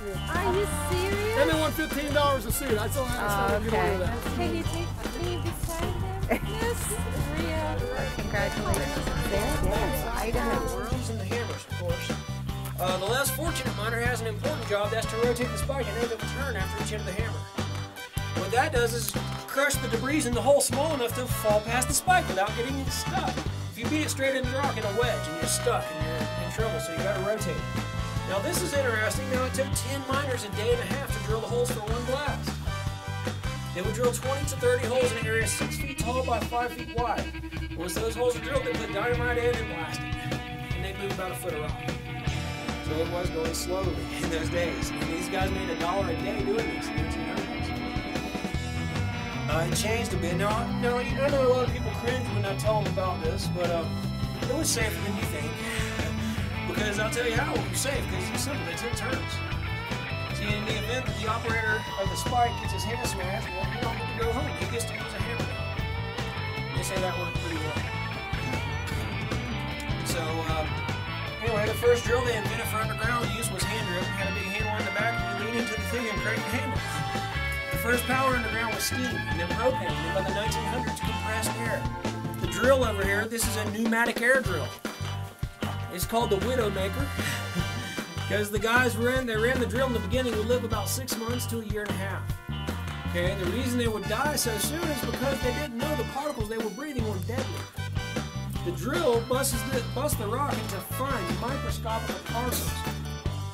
Are you serious? And they want $15 a suit. That's all I get over that. Can you take me beside him? Yes, real. Congratulations. There it is. Item. The whirls and the hammers, of course. The less fortunate miner has an important job. That's to rotate the spike and make a turn after each hit of the hammer. What that does is crush the debris in the hole small enough to fall past the spike without getting it stuck. If you beat it straight into the rock in a wedge and you're stuck and you're in trouble, so you got to rotate it. Now this is interesting. Now it took 10 miners a day and a half to drill the holes for one blast. They would drill 20 to 30 holes in an area 6 feet tall by 5 feet wide. Once those holes were drilled, they put dynamite in and blasted. And they moved about a foot of rock. So it was going slowly in those days. And these guys made $1 a day doing this in the 1900s. It changed a bit. Now, I know a lot of people cringe when I tell them about this, but it was safer than you think. Because I'll tell you how it was safe, because it's simple, they took turns. See, in the event that the operator of the spike gets his hand smashed, well, he don't get to go home. He gets to use a hammer now. They say that worked pretty well. So, anyway, the first drill they invented for underground use was hand drill. It had a big handle on the back, and you lean into the thing and crank the handle. The first power underground was steam, and then propane, and by the 1900s, compressed air. The drill over here, this is a pneumatic air drill. It's called the Widowmaker, because the guys they ran the drill in the beginning would live about 6 months to a year and a half. Okay, the reason they would die so soon is because they didn't know the particles they were breathing were deadly. The drill busts the rock into fine, microscopic particles,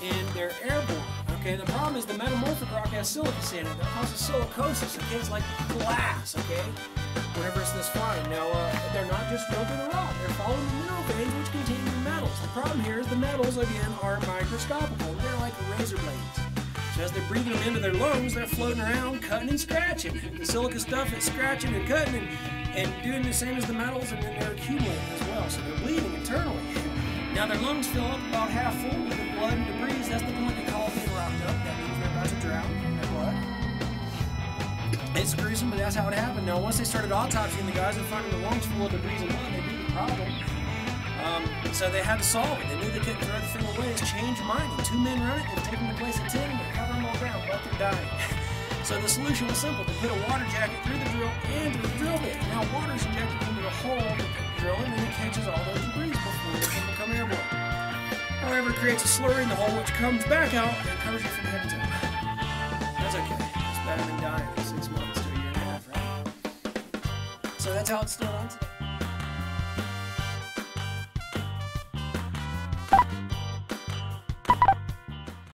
and they're airborne. Okay, the problem is the metamorphic rock has silica in it that causes silicosis. Okay, it's like glass. Okay, whenever it's this fine. Now, they're not just drilled in the rock; they're following the mineral veins, which contain the metals. The problem here is the metals again are microscopical. They're like razor blades. So as they're breathing them into their lungs, they're floating around, cutting and scratching. The silica stuff is scratching and cutting and doing the same as the metals, and then they're accumulating as well. So they're bleeding internally. Now their lungs fill up about half full with the blood and debris. That's the point they call being rocked up. That means they're about to drown in their blood. It's gruesome, but that's how it happened. Now, once they started autopsying the guys and finding the lungs full of debris and blood, they knew the problem. So they had to solve it. They knew they couldn't throw the thing away. It's change mining. 2 men run it. They've taken the place of 10. They're covering them all down, but they're dying. So the solution was simple. They put a water jacket through the drill and through the drill bit. Now water is injected into the hole that they're drilling, and it catches all those debris before they can become airborne. However, it creates a slurry in the hole, which comes back out and covers you from head to toe. That's okay. It's better than dying in 6 months to a year and a half, right? So that's how it's still on today.